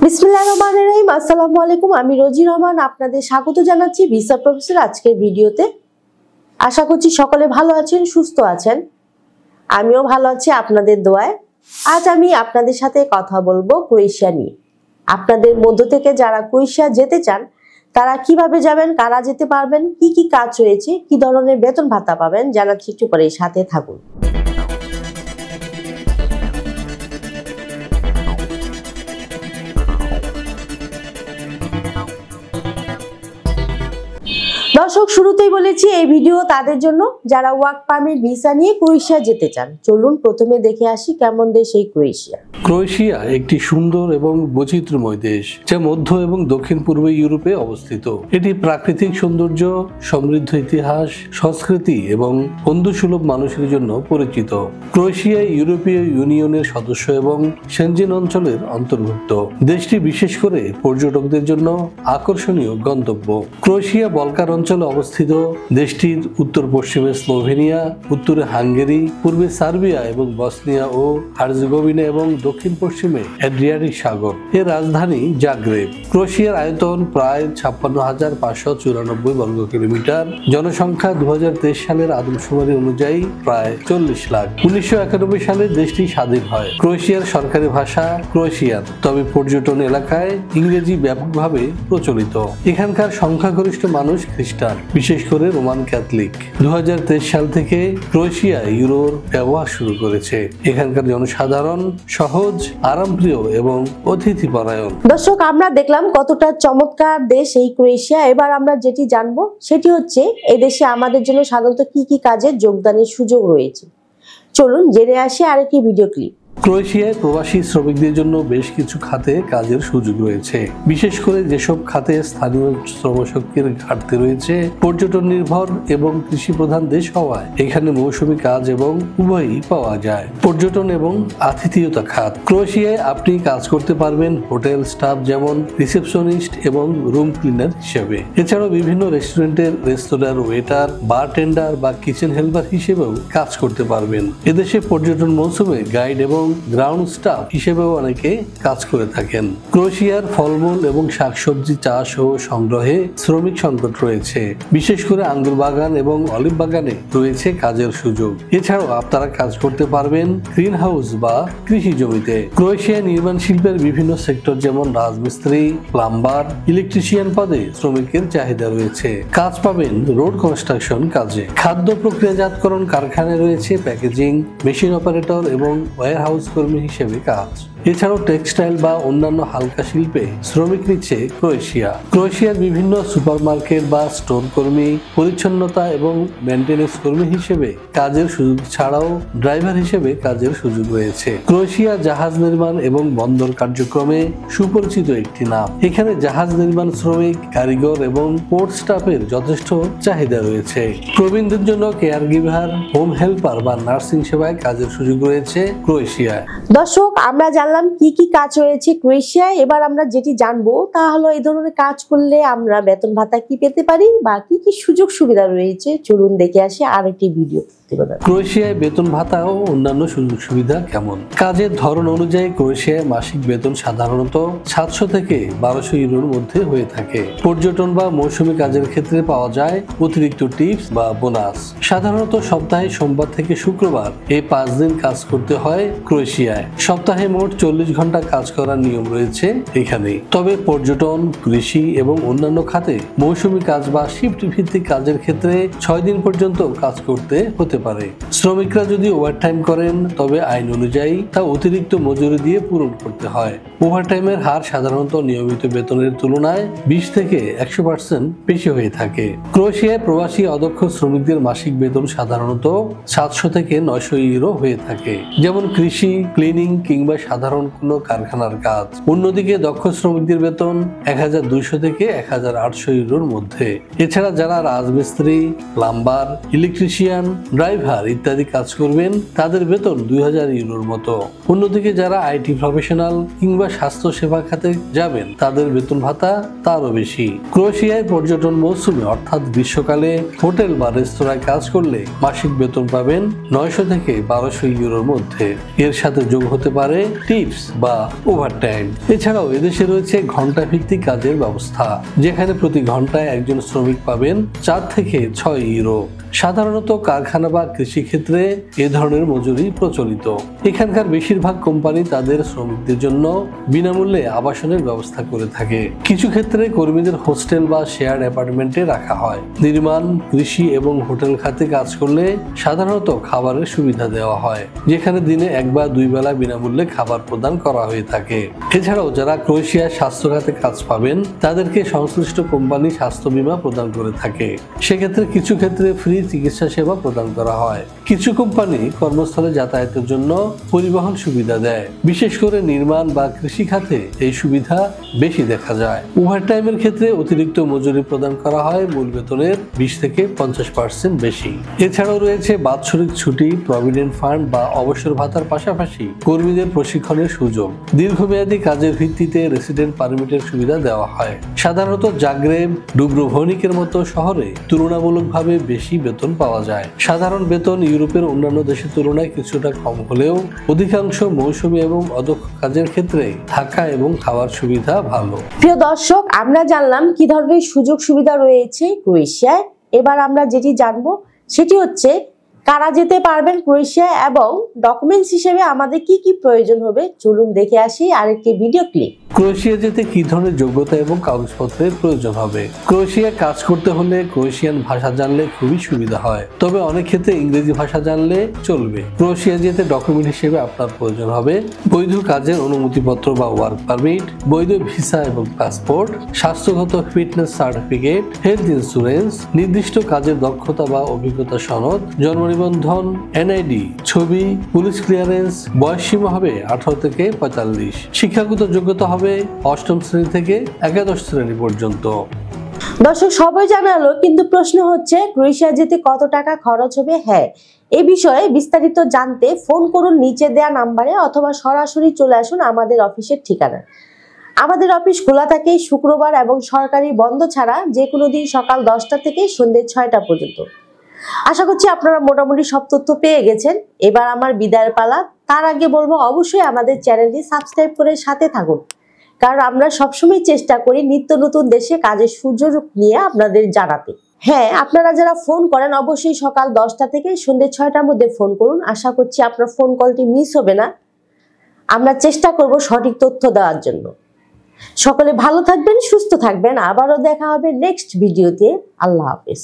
বিসমিল্লাহির রহমানির রহিম। আসসালামু আলাইকুম। আমি রোজি রহমান আপনাদের স্বাগত জানাচ্ছি ভিসা প্রফেসর আজকের ভিডিওতে। আশা করছি সকলে ভালো আছেন, সুস্থ আছেন। আমিও ভালো আছি আপনাদের দোয়ায়। আজ আমি আপনাদের সাথে কথা বলবো ক্রোয়েশিয়া নিয়ে। আপনাদের মধ্য থেকে যারা ক্রোয়েশিয়া যেতে চান তারা কিভাবে যাবেন, কারা যেতে পারবেন, কি কি কাজ রয়েছে, কি ধরনের বেতন ভাতা পাবেন জানাচ্ছি একটু পরে, সাথে থাকুন। দর্শক, শুরুতেই বলেছি এই ভিডিও তাদের জন্য যারা ওয়ার্ক পারমিট ভিসা নিয়ে ক্রোয়েশিয়া যেতে চান। চলুন প্রথমে দেখে আসি কেমন দেশ এই ক্রোয়েশিয়া। ক্রোয়েশিয়া একটি সুন্দর এবং বৈচিত্র্যময় দেশ যা মধ্য এবং দক্ষিণ পূর্ব ইউরোপে অবস্থিত। এটি প্রাকৃতিক সৌন্দর্য, সমৃদ্ধ ইতিহাস, সংস্কৃতি এবং বন্ধুসুলভ মানুষের জন্য পরিচিত। ক্রোয়েশিয়া ইউরোপীয় ইউনিয়নের সদস্য এবং সেনজেন অঞ্চলের অন্তর্ভুক্ত। দেশটি বিশেষ করে পর্যটকদের জন্য আকর্ষণীয় গন্তব্য। ক্রোয়েশিয়া বলকান অঞ্চলে অবস্থিত। দেশটির উত্তর পশ্চিমে স্লোভেনিয়া, উত্তরে হাঙ্গেরি, পূর্বে সার্বিয়া এবং বসনিয়া ও হার্জেগোভিনা এবং দক্ষিণ পশ্চিমে অ্যাড্রিয়াটিক সাগর। এর রাজধানী জাগ্রেব। ক্রোয়েশিয়ার আয়তন প্রায় 56,594 বর্গ কিলোমিটার। জনসংখ্যা 2023 সালের আদমশুমারি অনুযায়ী প্রায় 40 লাখ। 1991 সালে দেশটি স্বাধীন হয়। ক্রোয়েশিয়ার সরকারি ভাষা ক্রোয়েশিয়ান, তবে পর্যটন এলাকায় ইংরেজি ব্যাপকভাবে প্রচলিত। এখানকার সংখ্যাগরিষ্ঠ মানুষ খ্রিস্টান, বিশেষ করে রোমান ক্যাথলিক। 2023 সাল থেকে ক্রোয়েশিয়া ইউরোর ব্যবহার শুরু করেছে। এখানকার জনসাধারণ সহজ, আরামপ্রিয় এবং অতিথিপরায়ণ। দর্শক, আমরা দেখলাম কতটা চমৎকার দেশ এই ক্রোয়েশিয়া। এবার আমরা যেটি জানবো সেটি হচ্ছে এই দেশে আমাদের জন্য সাধারণত কি কি কাজে যোগদানের সুযোগ রয়েছে। চলুন জেনে আসি আরেকটি ভিডিও ক্লিপ। ক্রোয়েশিয়ায় প্রবাসী শ্রমিকদের জন্য বেশ কিছু খাতে কাজের সুযোগ রয়েছে, বিশেষ করে যেসব খাতে স্থানীয় শ্রমশক্তির ঘাটতি রয়েছে। পর্যটন নির্ভর এবং কৃষি প্রধান দেশ হওয়ায় এখানে মৌসুমী কাজ এবং উভয়ই পাওয়া যায়। পর্যটন এবং আতিথেয়তা খাত। ক্রোয়েশিয়ায় আপনি কাজ করতে পারবেন হোটেল স্টাফ, যেমন রিসেপশনিস্ট এবং রুম ক্লিনার হিসেবে। এছাড়াও বিভিন্ন রেস্টুরেন্টের রেস্তোরাঁর ওয়েটার, বারটেন্ডার বা কিচেন হেল্পার হিসেবেও কাজ করতে পারবেন। এদেশে পর্যটন মৌসুমে গাইড এবং গ্রাউন্ড স্টাফ হিসেবেও অনেকে কাজ করে থাকেন। ক্রোয়েশিয়ার ফলমূল এবং শাকসবজি চাষ ও সংগ্রহে শ্রমিক সংকট রয়েছে, বিশেষ করে আঙ্গুর বাগান এবং অলিভ বাগানে রয়েছে কাজের সুযোগ। এছাড়াও আপনারা কাজ করতে পারবেন গ্রিন হাউস বা কৃষি জমিতে। ক্রোয়েশিয়া নির্মাণ শিল্পের বিভিন্ন সেক্টর, যেমন রাজমিস্ত্রি, প্লাম্বার, ইলেকট্রিশিয়ান পদে শ্রমিকের চাহিদা রয়েছে। কাজ পাবেন রোড কনস্ট্রাকশন কাজে। খাদ্য প্রক্রিয়াজাতকরণ কারখানায় রয়েছে প্যাকেজিং, মেশিন অপারেটর এবং ওয়্যার হাউস কর্মী হিসেবে কাজ। এছাড়াও টেক্সটাইল বা অন্যান্য হালকা শিল্পে শ্রমিক নিচ্ছে ক্রোয়েশিয়া। ক্রোয়েশিয়ার বিভিন্ন সুপারমার্কেট বা স্টোর কর্মী, পরিচ্ছন্নতা এবং মেইনটেনেন্স কর্মী হিসেবে কাজের সুযোগ ছাড়াও ড্রাইভার হিসেবে কাজের সুযোগ রয়েছে। ক্রোয়েশিয়া জাহাজ নির্মাণ এবং বন্দর কার্যক্রমে সুপরিচিত একটি নাম। এখানে জাহাজ নির্মাণ শ্রমিক, কারিগর এবং পোর্ট স্টাফের যথেষ্ট চাহিদা রয়েছে। প্রবীণদের জন্য কেয়ার গিভার, হোম হেল্পার বা নার্সিং সেবায় কাজের সুযোগ রয়েছে ক্রোয়েশিয়ায়। দর্শক, আমরা জানলাম কি কি কাজ রয়েছে ক্রোয়েশিয়ায়। এবার আমরা যেটি জানবো তা হলো এই ধরনের কাজ করলে আমরা বেতন ভাতা কি পেতে পারি বা কি কি সুযোগ সুবিধা রয়েছে। চলুন দেখে আসি আরেকটি ভিডিও। ক্রোয়েশিয়ায় বেতন ভাতা ও অন্যান্য সুযোগ সুবিধা কেমন। কাজের ধরন অনুযায়ী ক্রোয়েশিয়ায় মাসিক বেতন সাধারণত 700 থেকে 1200 ইউরোর মধ্যে হয়ে থাকে। পর্যটন বা মৌসুমী কাজের ক্ষেত্রে পাওয়া যায় অতিরিক্ত টিপস বা বোনাস। সাধারণত সপ্তাহে সোমবার থেকে শুক্রবার এই 5 দিন কাজ করতে হয় ক্রোয়েশিয়ায়। সপ্তাহে মোট 40 ঘন্টা কাজ করার নিয়ম রয়েছে এখানে। তবে পর্যটন, কৃষি এবং অন্যান্য খাতে মৌসুমী কাজ বা শিফট ভিত্তিক কাজের ক্ষেত্রে 6 দিন পর্যন্ত কাজ করতে হতে পারে। শ্রমিকরা যদি ওভারটাইম করেন তবে আইন অনুযায়ী তা অতিরিক্ত মজুরি দিয়ে পূরণ করতে হয়। ওভারটাইমের হার সাধারণত নিয়মিত বেতনের তুলনায় 20 থেকে 100% বেশি হয়ে থাকে। ক্রোয়েশিয়ায় প্রবাসী অদক্ষ শ্রমিকদের মাসিক বেতন সাধারণত 700 থেকে 900 ইউরো হয়ে থাকে, যেমন কৃষি, ক্লিনিং কিংবা সাধারণ কোনো কারখানার কাজ। অন্যদিকে দক্ষ শ্রমিকদের বেতন 1200 থেকে 1800 ইউরোর মধ্যে। এছাড়া যারা রাজমিস্ত্রি, প্লাম্বার, ইলেকট্রিশিয়ান, ড্রাইভার ইত্যাদি কাজ করবেন তাদের বেতন 2000 ইউরোর মতো। অন্যদিকে যারা আইটি প্রফেশনাল কিংবা স্বাস্থ্য সেবা খাতে যাবেন তাদের বেতন ভাতা তারও বেশি। ক্রোয়েশিয়ায় পর্যটন মৌসুমে অর্থাৎ গ্রীষ্মকালে হোটেল বা রেস্তোরাঁয় কাজ করলে মাসিক বেতন পাবেন 900 থেকে 1200 ইউরোর মধ্যে। এর সাথে যোগ হতে পারে টিপস বা ওভারটাইম। এছাড়াও এদেশে রয়েছে ঘন্টা ভিত্তিক কাজের ব্যবস্থা, যেখানে প্রতি ঘন্টায় একজন শ্রমিক পাবেন 4 থেকে 6 ইউরো। সাধারণত কারখানা বা কৃষি ক্ষেত্রে এ ধরনের মজুরি প্রচলিত। এখানকার বেশিরভাগ কোম্পানি তাদের শ্রমিকদের জন্য বিনামূল্যে আবাসনের ব্যবস্থা করে থাকে। কিছু ক্ষেত্রে কর্মীদের হোস্টেল বা শেয়ার্ড অ্যাপার্টমেন্টে রাখা হয়। নির্মাণ, কৃষি এবং হোটেল খাতে কাজ করলে সাধারণত খাবারের সুবিধা দেওয়া হয়, যেখানে দিনে 1 বা 2 বেলা বিনামূল্যে খাবার প্রদান করা হয়ে থাকে। এছাড়াও যারা ক্রোয়েশিয়ার স্বাস্থ্য খাতে কাজ পাবেন তাদেরকে সংশ্লিষ্ট কোম্পানি স্বাস্থ্য বীমা প্রদান করে থাকে। সেক্ষেত্রে কিছু ক্ষেত্রে ফ্রি চিকিৎসা সেবা প্রদান করা হয়। কিছু কোম্পানি কর্মস্থলে যাতায়াতের জন্য পরিবহন সুবিধা দেয়। বিশেষ করে নির্মাণ বা কৃষি খাতে এই সুবিধা বেশি দেখা যায়। ওভারটাইমের ক্ষেত্রে অতিরিক্ত মজুরি প্রদান করা হয় মূল বেতনের 20 থেকে 50% বেশি। এছাড়াও রয়েছে বাৎসরিক ছুটি, প্রভিডেন্ট ফান্ড বা অবসর ভাতার পাশাপাশি কর্মীদের প্রশিক্ষণের সুযোগ। দীর্ঘমেয়াদী কাজের ভিত্তিতে রেসিডেন্ট পারমিটের সুবিধা দেওয়া হয়। সাধারণত জাগ্রেব, ডুব্রোভনিকের মতো শহরে তুলনামূলকভাবে বেশি বেতন পাওয়া যায়। সাধারণ বেতন ইউরোপের অন্যান্য দেশের তুলনায় কিছুটা কম হলেও অধিকাংশ মৌসুমী এবং অদক্ষ কাজের ক্ষেত্রে থাকা এবং খাওয়ার সুবিধা ভালো। প্রিয় দর্শক, আমরা জানলাম কি ধরনের সুযোগ সুবিধা রয়েছে ক্রোয়েশিয়ায়। এবার আমরা যেটি জানবো সেটি হচ্ছে কারা যেতে পারবেন ক্রোয়েশিয়ায় এবং ডকুমেন্টস হিসেবে আমাদের কি কি প্রয়োজন হবে। চলুন দেখে আসি আরেকটি ভিডিও ক্লিপ। ক্রোয়েশিয়া যেতে কি ধরনের যোগ্যতা এবং কাগজপত্রের প্রয়োজন হবে। ক্রোয়েশিয়া কাজ করতে হলে ক্রোয়েশিয়ান ভাষা জানলে খুবই সুবিধা হয়, তবে অনেক ক্ষেত্রে ইংরেজি ভাষা জানলে চলবে। ক্রোয়েশিয়া যেতে ডকুমেন্ট হিসেবে আপনার প্রয়োজন হবে বৈধ কাজের অনুমতিপত্র বা ওয়ার্ক পারমিট, বৈধ ভিসা এবং পাসপোর্ট, স্বাস্থ্যগত ফিটনেস সার্টিফিকেট, হেলথ ইন্স্যুরেন্স, নির্দিষ্ট কাজের দক্ষতা বা অভিজ্ঞতা সনদ, জন্ম নিবন্ধন, এনআইডি, ছবি, পুলিশ ক্লিয়ারেন্স। বয়স সীমা হবে 18 থেকে 45। শিক্ষাগত যোগ্যতা হবে 8ম শ্রেণী থেকে একাদশ শ্রেণী পর্যন্ত। দর্শক, সবাই জানালো, কিন্তু প্রশ্ন হচ্ছে ক্রোয়েশিয়া যেতে কত টাকা খরচ হবে। হ্যাঁ, এই বিষয়ে বিস্তারিত জানতে ফোন করুন নিচে দেওয়া নাম্বারে অথবা সরাসরি চলে আসুন আমাদের অফিসের ঠিকানা। আমাদের অফিস খোলা থাকে শুক্রবার এবং সরকারি বন্ধ ছাড়া যে কোনো দিন সকাল 10টা থেকে সন্ধ্যে 6টা পর্যন্ত। আশা করছি আপনারা মোটামুটি সব তথ্য পেয়ে গেছেন। এবার আমার বিদায়ের পালা। তার আগে বলবো অবশ্যই আমাদের চ্যানেলটি সাবস্ক্রাইব করে সাথে থাকুন, কারণ আমরা সবসময় চেষ্টা করি নিত্য নতুন দেশে কাজের সুযোগ নিয়ে আপনাদের জানাতে। হ্যাঁ, আপনারা যারা ফোন করেন অবশ্যই সকাল 10টা থেকে সন্ধ্যে 6টার মধ্যে ফোন করুন। আশা করছি আপনার ফোন কলটি মিস হবে না। আমরা চেষ্টা করব সঠিক তথ্য দেওয়ার জন্য। সকলে ভালো থাকবেন, সুস্থ থাকবেন। আবারও দেখা হবে নেক্সট ভিডিওতে। আল্লাহ হাফেজ।